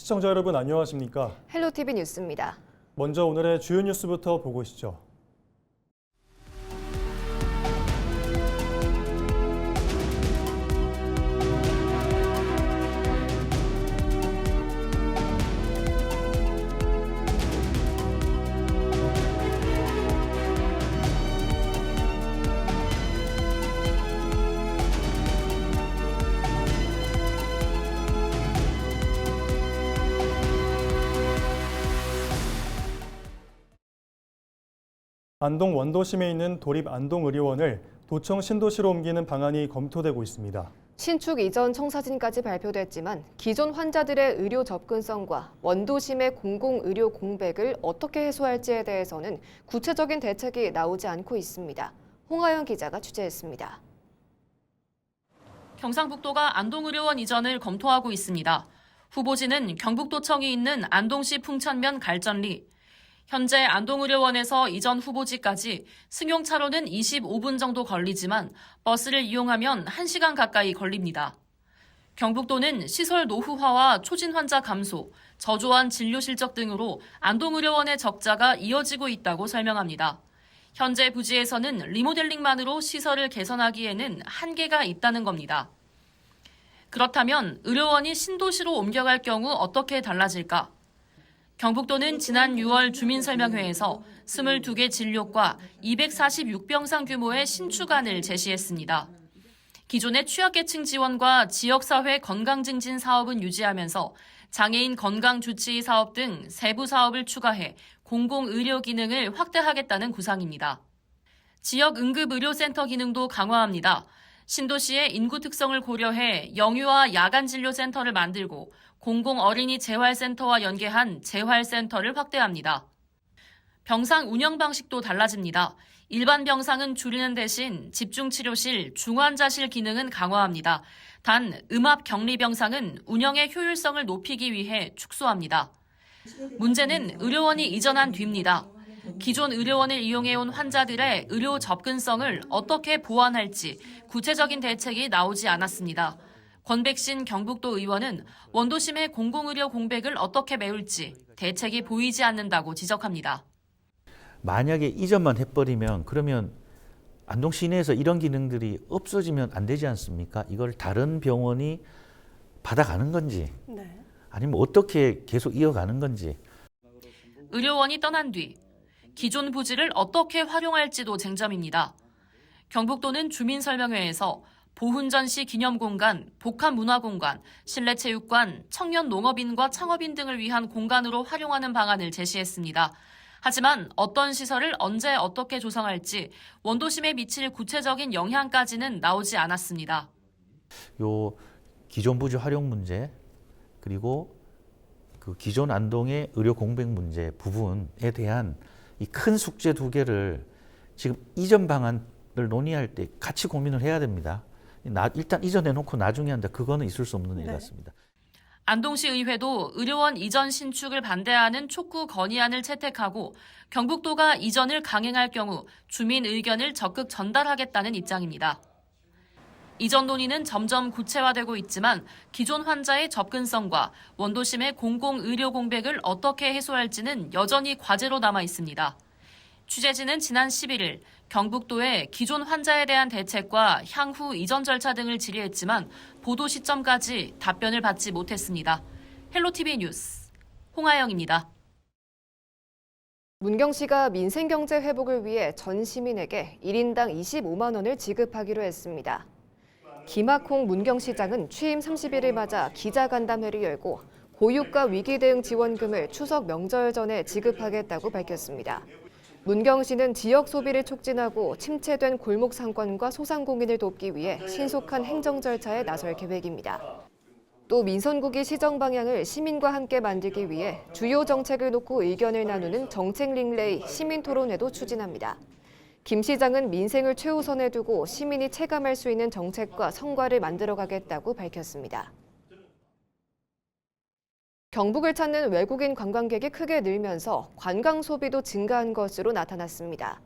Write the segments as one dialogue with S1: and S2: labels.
S1: 시청자 여러분 안녕하십니까?
S2: 헬로티비 뉴스입니다.
S1: 먼저 오늘의 주요 뉴스부터 보고 오시죠. 안동 원도심에 있는 도립 안동의료원을 도청 신도시로 옮기는 방안이 검토되고 있습니다.
S2: 신축 이전 청사진까지 발표됐지만 기존 환자들의 의료 접근성과 원도심의 공공의료 공백을 어떻게 해소할지에 대해서는 구체적인 대책이 나오지 않고 있습니다. 홍하영 기자가 취재했습니다.
S3: 경상북도가 안동의료원 이전을 검토하고 있습니다. 후보지는 경북도청이 있는 안동시 풍천면 갈전리. 현재 안동의료원에서 이전 후보지까지 승용차로는 25분 정도 걸리지만 버스를 이용하면 1시간 가까이 걸립니다. 경북도는 시설 노후화와 초진 환자 감소, 저조한 진료 실적 등으로 안동의료원의 적자가 이어지고 있다고 설명합니다. 현재 부지에서는 리모델링만으로 시설을 개선하기에는 한계가 있다는 겁니다. 그렇다면 의료원이 신도시로 옮겨갈 경우 어떻게 달라질까? 경북도는 지난 6월 주민설명회에서 22개 진료과 246병상 규모의 신축안을 제시했습니다. 기존의 취약계층 지원과 지역사회 건강증진 사업은 유지하면서 장애인 건강주치의 사업 등 세부 사업을 추가해 공공의료 기능을 확대하겠다는 구상입니다. 지역 응급의료센터 기능도 강화합니다. 신도시의 인구 특성을 고려해 영유아 야간진료센터를 만들고 공공어린이 재활센터와 연계한 재활센터를 확대합니다. 병상 운영 방식도 달라집니다. 일반 병상은 줄이는 대신 집중치료실, 중환자실 기능은 강화합니다. 단 음압격리병상은 운영의 효율성을 높이기 위해 축소합니다. 문제는 의료원이 이전한 뒤입니다. 기존 의료원을 이용해온 환자들의 의료 접근성을 어떻게 보완할지 구체적인 대책이 나오지 않았습니다. 권백신 경북도 의원은 원도심의 공공의료 공백을 어떻게 메울지 대책이 보이지 않는다고 지적합니다.
S4: 만약에 이전만 해버리면 그러면 안동 시내에서 이런 기능들이 없어지면 안 되지 않습니까? 이걸 다른 병원이 받아가는 건지 아니면 어떻게 계속 이어가는 건지.
S3: 의료원이 떠난 뒤 기존 부지를 어떻게 활용할지도 쟁점입니다. 경북도는 주민설명회에서 보훈전시 기념공간, 복합문화공간, 실내체육관, 청년농업인과 창업인 등을 위한 공간으로 활용하는 방안을 제시했습니다. 하지만 어떤 시설을 언제 어떻게 조성할지 원도심에 미칠 구체적인 영향까지는 나오지 않았습니다.
S4: 요 기존 부지 활용 문제 그리고 그 기존 안동의 의료 공백 문제 부분에 대한 이 큰 숙제 두 개를 지금 이전 방안을 논의할 때 같이 고민을 해야 됩니다. 일단 이전해 놓고 나중에 한다. 그거는 있을 수 없는 일 같습니다.
S3: 안동시 의회도 의료원 이전 신축을 반대하는 촉구 건의안을 채택하고 경북도가 이전을 강행할 경우 주민 의견을 적극 전달하겠다는 입장입니다. 이전 논의는 점점 구체화되고 있지만 기존 환자의 접근성과 원도심의 공공의료 공백을 어떻게 해소할지는 여전히 과제로 남아 있습니다. 취재진은 지난 11일 경북도에 기존 환자에 대한 대책과 향후 이전 절차 등을 질의했지만 보도 시점까지 답변을 받지 못했습니다. 헬로티비 뉴스 홍하영입니다.
S2: 문경시가 민생경제 회복을 위해 전 시민에게 1인당 25만 원을 지급하기로 했습니다. 김학홍 문경시장은 취임 30일을 맞아 기자간담회를 열고 고유가 위기대응 지원금을 추석 명절 전에 지급하겠다고 밝혔습니다. 문경시는 지역 소비를 촉진하고 침체된 골목 상권과 소상공인을 돕기 위해 신속한 행정 절차에 나설 계획입니다. 또 민선국이 시정 방향을 시민과 함께 만들기 위해 주요 정책을 놓고 의견을 나누는 정책 링레이 시민 토론회도 추진합니다. 김 시장은 민생을 최우선에 두고 시민이 체감할 수 있는 정책과 성과를 만들어가겠다고 밝혔습니다. 경북을 찾는 외국인 관광객이 크게 늘면서 관광 소비도 증가한 것으로 나타났습니다.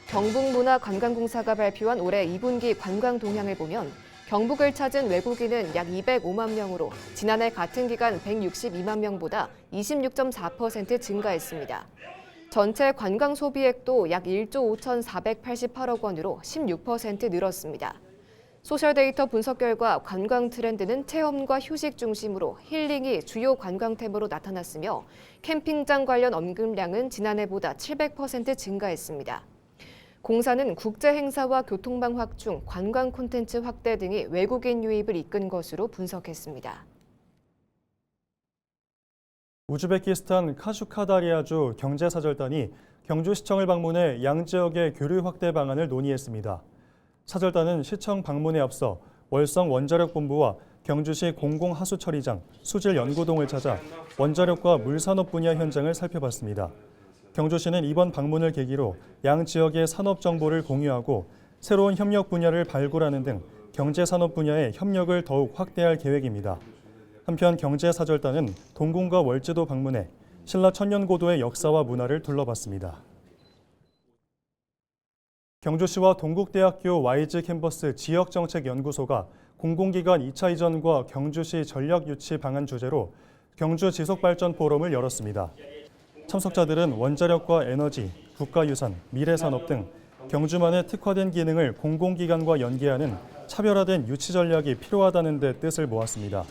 S2: 경북문화관광공사가 발표한 올해 2분기 관광 동향을 보면 경북을 찾은 외국인은 약 205만 명으로 지난해 같은 기간 162만 명보다 26.4% 증가했습니다. 전체 관광 소비액도 약 1조 5,488억 원으로 16% 늘었습니다. 소셜데이터 분석 결과 관광 트렌드는 체험과 휴식 중심으로 힐링이 주요 관광템으로 나타났으며 캠핑장 관련 언급량은 지난해보다 700% 증가했습니다. 공사는 국제 행사와 교통망 확충, 관광 콘텐츠 확대 등이 외국인 유입을 이끈 것으로 분석했습니다.
S1: 우즈베키스탄 카슈카다리아주 경제사절단이 경주시청을 방문해 양지역의 교류 확대 방안을 논의했습니다. 사절단은 시청 방문에 앞서 월성 원자력본부와 경주시 공공하수처리장, 수질연구동을 찾아 원자력과 물산업 분야 현장을 살펴봤습니다. 경주시는 이번 방문을 계기로 양 지역의 산업 정보를 공유하고 새로운 협력 분야를 발굴하는 등 경제산업 분야의 협력을 더욱 확대할 계획입니다. 한편 경제사절단은 동궁과 월지도 방문해 신라 천년고도의 역사와 문화를 둘러봤습니다. 경주시와 동국대학교 YG 캠퍼스 지역정책연구소가 공공기관 2차 이전과 경주시 전력유치 방안 주제로 경주 지속발전 포럼을 열었습니다. 참석자들은 원자력과 에너지, 국가유산, 미래산업 등 경주만의 특화된 기능을 공공기관과 연계하는 차별화된 유치 전략이 필요하다는 데 뜻을 모았습니다.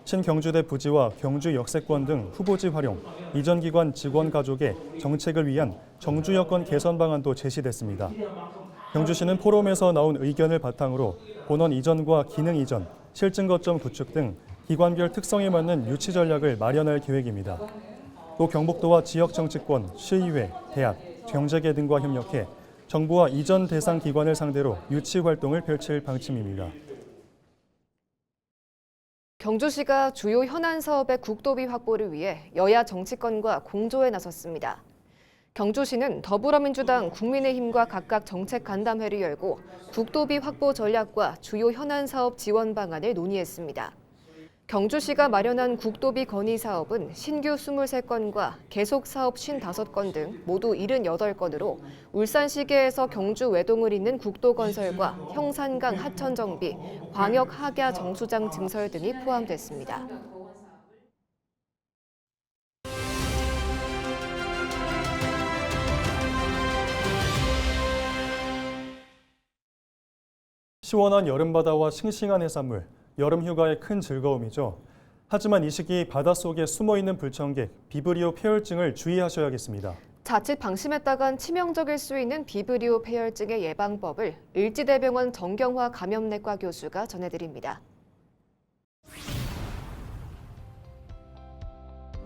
S1: 신경주대 부지와 경주 역세권 등 후보지 활용, 이전기관 직원 가족의 정책을 위한 정주 여건 개선 방안도 제시됐습니다. 경주시는 포럼에서 나온 의견을 바탕으로 본원 이전과 기능 이전, 실증 거점 구축 등 기관별 특성에 맞는 유치 전략을 마련할 계획입니다. 또 경북도와 지역 정치권, 시의회, 대학, 경제계 등과 협력해 정부와 이전 대상 기관을 상대로 유치 활동을 펼칠 방침입니다.
S2: 경주시가 주요 현안 사업의 국도비 확보를 위해 여야 정치권과 공조에 나섰습니다. 경주시는 더불어민주당, 국민의힘과 각각 정책 간담회를 열고 국도비 확보 전략과 주요 현안 사업 지원 방안을 논의했습니다. 경주시가 마련한 국도비 건의 사업은 신규 23건과 계속 사업 55건 등 모두 78건으로 울산시계에서 경주 외동을 잇는 국도건설과 형산강 하천 정비, 광역 하계 정수장 증설 등이 포함됐습니다.
S1: 시원한 여름바다와 싱싱한 해산물, 여름 휴가의 큰 즐거움이죠. 하지만 이 시기 바닷속에 숨어있는 불청객, 비브리오 폐혈증을 주의하셔야겠습니다.
S2: 자칫 방심했다간 치명적일 수 있는 비브리오 폐혈증의 예방법을 을지대병원 정경화 감염내과 교수가 전해드립니다.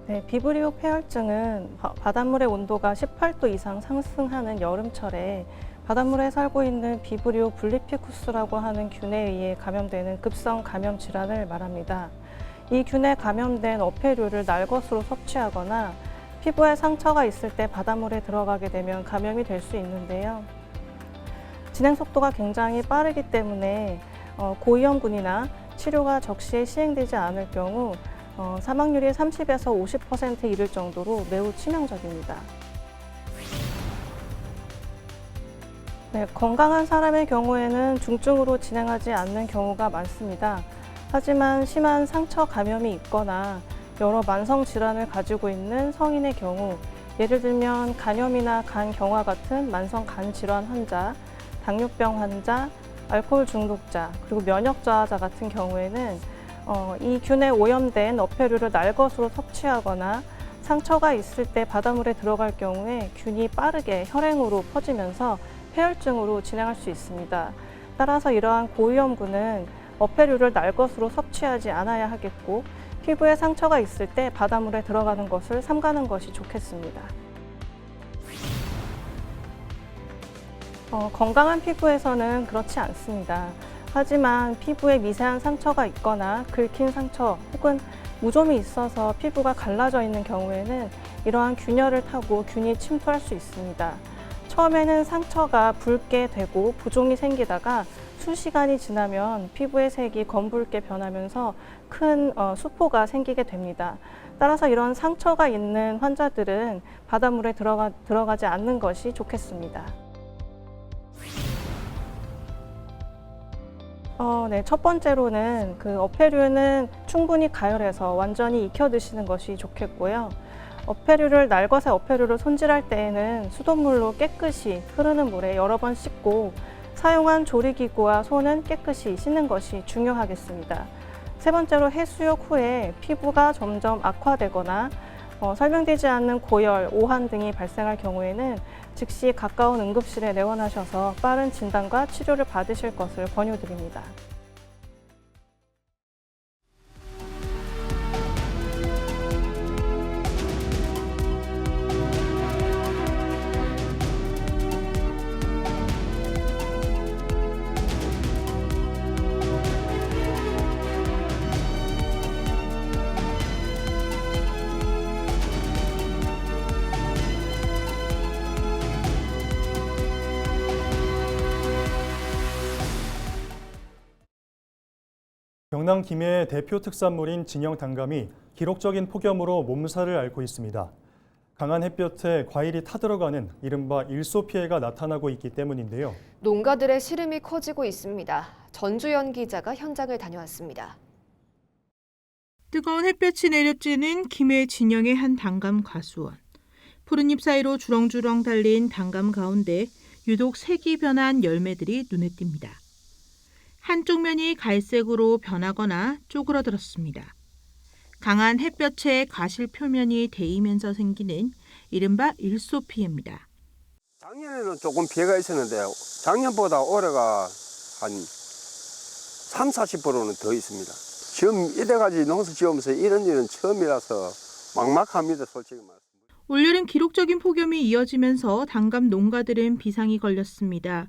S5: 네, 비브리오 폐혈증은 바닷물의 온도가 18도 이상 상승하는 여름철에 바닷물에 살고 있는 비브리오 블리피쿠스라고 하는 균에 의해 감염되는 급성 감염 질환을 말합니다. 이 균에 감염된 어패류를 날것으로 섭취하거나 피부에 상처가 있을 때 바닷물에 들어가게 되면 감염이 될 수 있는데요. 진행 속도가 굉장히 빠르기 때문에 고위험군이나 치료가 적시에 시행되지 않을 경우 사망률이 30에서 50% 이를 정도로 매우 치명적입니다. 네, 건강한 사람의 경우에는 중증으로 진행하지 않는 경우가 많습니다. 하지만 심한 상처 감염이 있거나 여러 만성 질환을 가지고 있는 성인의 경우, 예를 들면 간염이나 간경화 같은 만성 간 질환 환자, 당뇨병 환자, 알코올 중독자, 그리고 면역 저하자 같은 경우에는 이 균에 오염된 어패류를 날것으로 섭취하거나 상처가 있을 때 바닷물에 들어갈 경우에 균이 빠르게 혈행으로 퍼지면서 폐혈증으로 진행할 수 있습니다. 따라서 이러한 고위험군은 어패류를 날것으로 섭취하지 않아야 하겠고 피부에 상처가 있을 때 바닷물에 들어가는 것을 삼가는 것이 좋겠습니다. 건강한 피부에서는 그렇지 않습니다. 하지만 피부에 미세한 상처가 있거나 긁힌 상처 혹은 무좀이 있어서 피부가 갈라져 있는 경우에는 이러한 균열을 타고 균이 침투할 수 있습니다. 처음에는 상처가 붉게 되고 부종이 생기다가 수시간이 지나면 피부의 색이 검붉게 변하면서 큰 수포가 생기게 됩니다. 따라서 이런 상처가 있는 환자들은 바닷물에 들어가지 않는 것이 좋겠습니다. 네. 첫 번째로는 그 어패류는 충분히 가열해서 완전히 익혀 드시는 것이 좋겠고요. 날것의 어패류를 손질할 때에는 수돗물로 깨끗이 흐르는 물에 여러 번 씻고 사용한 조리기구와 손은 깨끗이 씻는 것이 중요하겠습니다. 세 번째로 해수욕 후에 피부가 점점 악화되거나 설명되지 않는 고열, 오한 등이 발생할 경우에는 즉시 가까운 응급실에 내원하셔서 빠른 진단과 치료를 받으실 것을 권유드립니다.
S1: 경남 김해의 대표 특산물인 진영 단감이 기록적인 폭염으로 몸살을 앓고 있습니다. 강한 햇볕에 과일이 타들어가는 이른바 일소 피해가 나타나고 있기 때문인데요.
S2: 농가들의 시름이 커지고 있습니다. 전주연 기자가 현장을 다녀왔습니다.
S6: 뜨거운 햇볕이 내려쬐는 김해 진영의 한 단감 과수원. 푸른 잎 사이로 주렁주렁 달린 단감 가운데 유독 색이 변한 열매들이 눈에 띕니다. 한쪽 면이 갈색으로 변하거나 쪼그러들었습니다. 강한 햇볕에 가실 표면이 데이면서 생기는 이른바 일소피해입니다.
S7: 작년에는 조금 피해가 있었는데 작년보다 올해가 한 30~40%는 더 있습니다. 지금 이때까지 농사 지으면서 이런 일은 처음이라서 막막합니다, 솔직히 말씀.
S6: 올여름 기록적인 폭염이 이어지면서 단감 농가들은 비상이 걸렸습니다.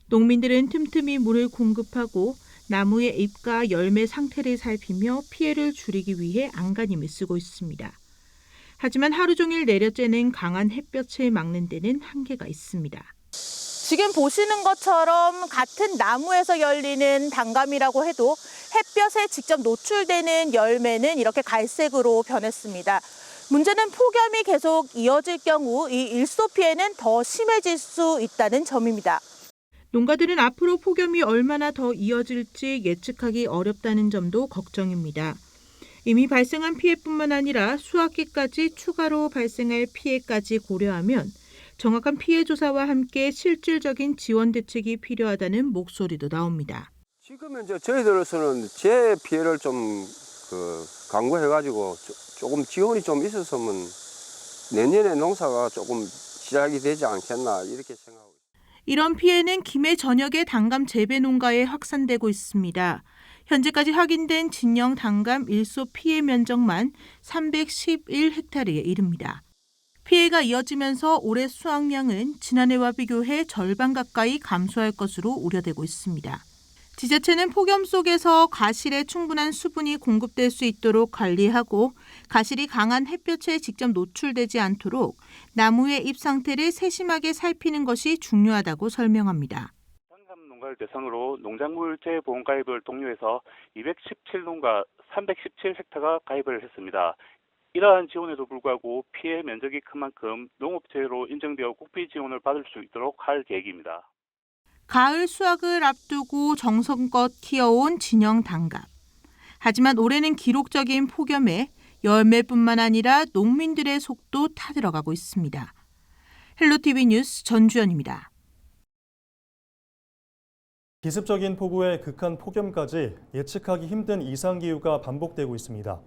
S6: 농민들은 틈틈이 물을 공급하고 나무의 잎과 열매 상태를 살피며 피해를 줄이기 위해 안간힘을 쓰고 있습니다. 하지만 하루 종일 내려쬐는 강한 햇볕을 막는 데는 한계가 있습니다.
S8: 지금 보시는 것처럼 같은 나무에서 열리는 단감이라고 해도 햇볕에 직접 노출되는 열매는 이렇게 갈색으로 변했습니다. 문제는 폭염이 계속 이어질 경우 이 일소 피해는 더 심해질 수 있다는 점입니다.
S6: 농가들은 앞으로 폭염이 얼마나 더 이어질지 예측하기 어렵다는 점도 걱정입니다. 이미 발생한 피해뿐만 아니라 수확기까지 추가로 발생할 피해까지 고려하면 정확한 피해 조사와 함께 실질적인 지원 대책이 필요하다는 목소리도 나옵니다.
S7: 지금은 저희들로서는 제 피해를 좀 강구해가지고 조금 지원이 좀 있었으면 내년에 농사가 조금 시작이 되지 않겠나 이렇게 생각하고 있습니다.
S6: 이런 피해는 김해 전역의 단감 재배 농가에 확산되고 있습니다. 현재까지 확인된 진영 단감 일소 피해 면적만 311헥타르에 이릅니다. 피해가 이어지면서 올해 수확량은 지난해와 비교해 절반 가까이 감소할 것으로 우려되고 있습니다. 지자체는 폭염 속에서 가실에 충분한 수분이 공급될 수 있도록 관리하고 가실이 강한 햇볕에 직접 노출되지 않도록 나무의 잎 상태를 세심하게 살피는 것이 중요하다고 설명합니다.
S9: 단감 농가를 대상으로 농작물 재보험 가입을 독려해서 217농가 317헥타가 가입을 했습니다. 이러한 지원에도 불구하고 피해 면적이 큰 만큼 농업재해로 인정되어 국비 지원을 받을 수 있도록 할 계획입니다.
S6: 가을 수확을 앞두고 정성껏 키워온 진영 단감. 하지만 올해는 기록적인 폭염에 열매뿐만 아니라 농민들의 속도 타들어가고 있습니다. 헬로티비 뉴스 전주연입니다.
S1: 기습적인 폭우에 극한 폭염까지 예측하기 힘든 이상기후가 반복되고 있습니다.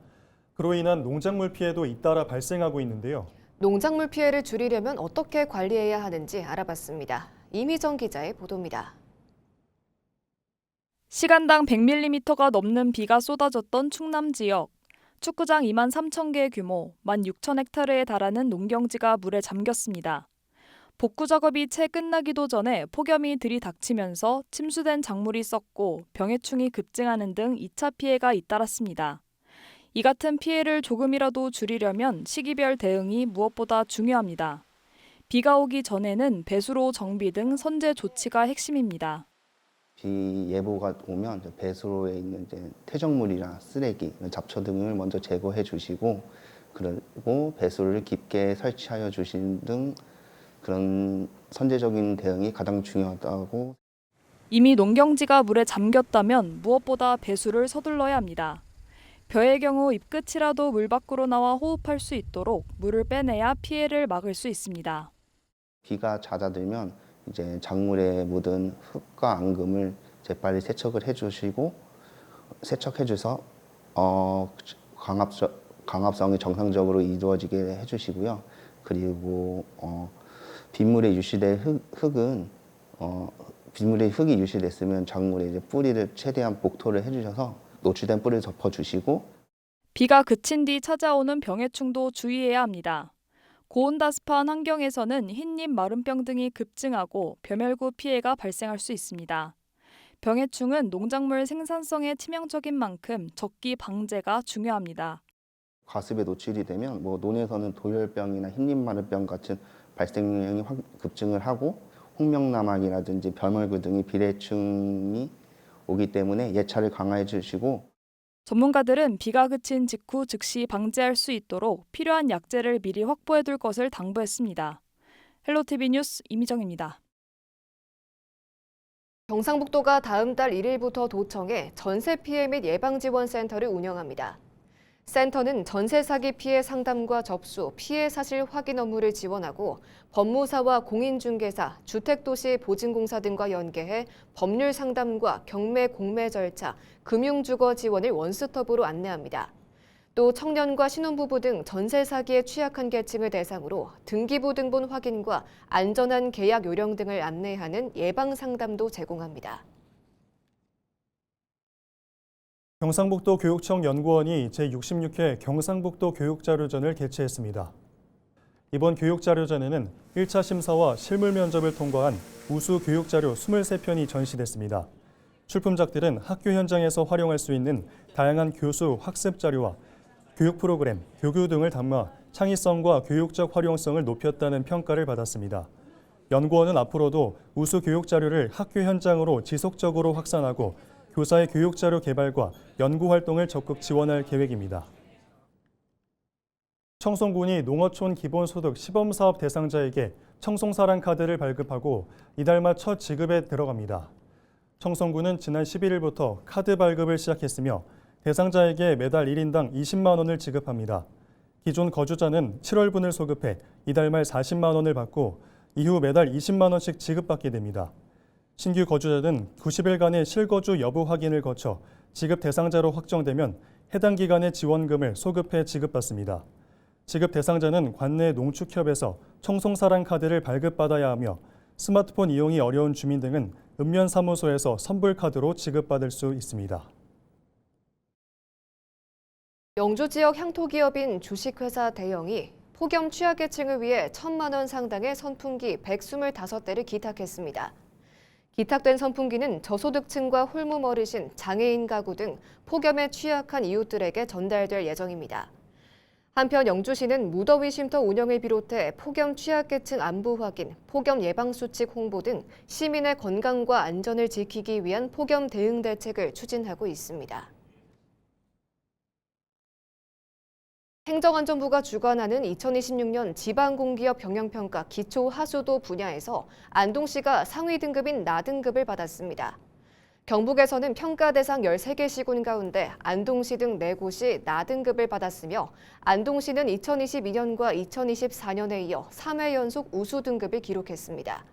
S1: 그로 인한 농작물 피해도 잇따라 발생하고 있는데요.
S2: 농작물 피해를 줄이려면 어떻게 관리해야 하는지 알아봤습니다. 이미정 기자의 보도입니다.
S10: 시간당 100mm가 넘는 비가 쏟아졌던 충남 지역. 축구장 2만 3천 개 규모, 16,000헥타르에 달하는 농경지가 물에 잠겼습니다. 복구 작업이 채 끝나기도 전에 폭염이 들이닥치면서 침수된 작물이 썩고 병해충이 급증하는 등 2차 피해가 잇따랐습니다. 이 같은 피해를 조금이라도 줄이려면 시기별 대응이 무엇보다 중요합니다. 비가 오기 전에는 배수로 정비 등 선제 조치가 핵심입니다.
S11: 비 예보가 오면 배수로에 있는 퇴적물이나 쓰레기, 잡초 등을 먼저 제거해 주시고 그리고 배수를 깊게 설치하여 주시는 등 그런 선제적인 대응이 가장 중요하다고.
S10: 이미 농경지가 물에 잠겼다면 무엇보다 배수를 서둘러야 합니다. 벼의 경우 잎끝이라도 물 밖으로 나와 호흡할 수 있도록 물을 빼내야 피해를 막을 수 있습니다.
S11: 비가 잦아들면 이제 작물에 묻은 흙과 앙금을 재빨리 세척을 해주시고 세척해줘서 강압성이 정상적으로 이루어지게 해주시고요. 그리고 빗물에 유실된 흙은 빗물에 흙이 유실됐으면 작물에 이제 뿌리를 최대한 복토를 해주셔서 노출된 뿌리를 덮어주시고
S10: 비가 그친 뒤 찾아오는 병해충도 주의해야 합니다. 고온다습한 환경에서는 흰잎 마름병 등이 급증하고 벼멸구 피해가 발생할 수 있습니다. 병해충은 농작물 생산성에 치명적인 만큼 적기 방제가 중요합니다.
S11: 과습에 노출이 되면 논에서는 도열병이나 흰잎 마름병 같은 발생량이 급증을 하고 홍명나막이라든지 벼멸구 등의 비대충이 오기 때문에 예찰을 강화해 주시고
S10: 전문가들은 비가 그친 직후 즉시 방제할 수 있도록 필요한 약재를 미리 확보해둘 것을 당부했습니다. 헬로티비 뉴스 이미정입니다.
S2: 경상북도가 다음 달 1일부터 도청에 전세 피해 및 예방지원센터를 운영합니다. 센터는 전세 사기 피해 상담과 접수, 피해 사실 확인 업무를 지원하고 법무사와 공인중개사, 주택도시 보증공사 등과 연계해 법률 상담과 경매 공매 절차, 금융주거 지원을 원스톱으로 안내합니다. 또 청년과 신혼부부 등 전세 사기에 취약한 계층을 대상으로 등기부등본 확인과 안전한 계약 요령 등을 안내하는 예방 상담도 제공합니다.
S1: 경상북도 교육청 연구원이 제66회 경상북도 교육자료전을 개최했습니다. 이번 교육자료전에는 1차 심사와 실물 면접을 통과한 우수 교육자료 23편이 전시됐습니다. 출품작들은 학교 현장에서 활용할 수 있는 다양한 교수 학습 자료와 교육 프로그램, 교규 등을 담아 창의성과 교육적 활용성을 높였다는 평가를 받았습니다. 연구원은 앞으로도 우수 교육 자료를 학교 현장으로 지속적으로 확산하고 교사의 교육자료 개발과 연구 활동을 적극 지원할 계획입니다. 청송군이 농어촌 기본소득 시범사업 대상자에게 청송사랑 카드를 발급하고 이달 말 첫 지급에 들어갑니다. 청송군은 지난 11일부터 카드 발급을 시작했으며 대상자에게 매달 1인당 20만 원을 지급합니다. 기존 거주자는 7월분을 소급해 이달 말 40만 원을 받고 이후 매달 20만 원씩 지급받게 됩니다. 신규 거주자는 90일간의 실거주 여부 확인을 거쳐 지급 대상자로 확정되면 해당 기간의 지원금을 소급해 지급받습니다. 지급 대상자는 관내 농축협에서 청송사랑 카드를 발급받아야 하며 스마트폰 이용이 어려운 주민 등은 읍면사무소에서 선불카드로 지급받을 수 있습니다.
S2: 영주 지역 향토기업인 주식회사 대영이 폭염 취약계층을 위해 1,000만 원 상당의 선풍기 125대를 기탁했습니다. 기탁된 선풍기는 저소득층과 홀몸 어르신, 장애인 가구 등 폭염에 취약한 이웃들에게 전달될 예정입니다. 한편 영주시는 무더위 쉼터 운영을 비롯해 폭염 취약계층 안부 확인, 폭염 예방수칙 홍보 등 시민의 건강과 안전을 지키기 위한 폭염 대응 대책을 추진하고 있습니다. 행정안전부가 주관하는 2026년 지방공기업 경영평가 기초하수도 분야에서 안동시가 상위 등급인 나등급을 받았습니다. 경북에서는 평가 대상 13개 시군 가운데 안동시 등 4곳이 나등급을 받았으며 안동시는 2022년과 2024년에 이어 3회 연속 우수 등급을 기록했습니다.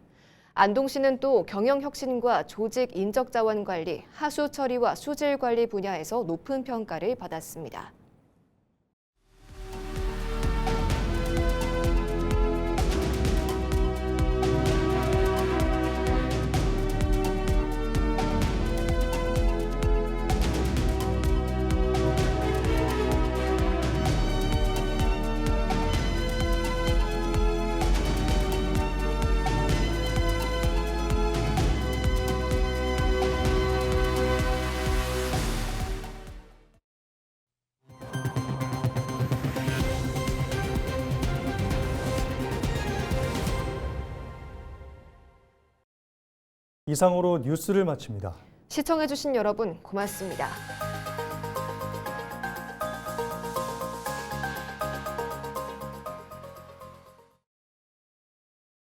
S2: 안동시는 또 경영혁신과 조직 인적자원 관리, 하수 처리와 수질 관리 분야에서 높은 평가를 받았습니다.
S1: 이상으로 뉴스를 마칩니다.
S2: 시청해주신 여러분 고맙습니다.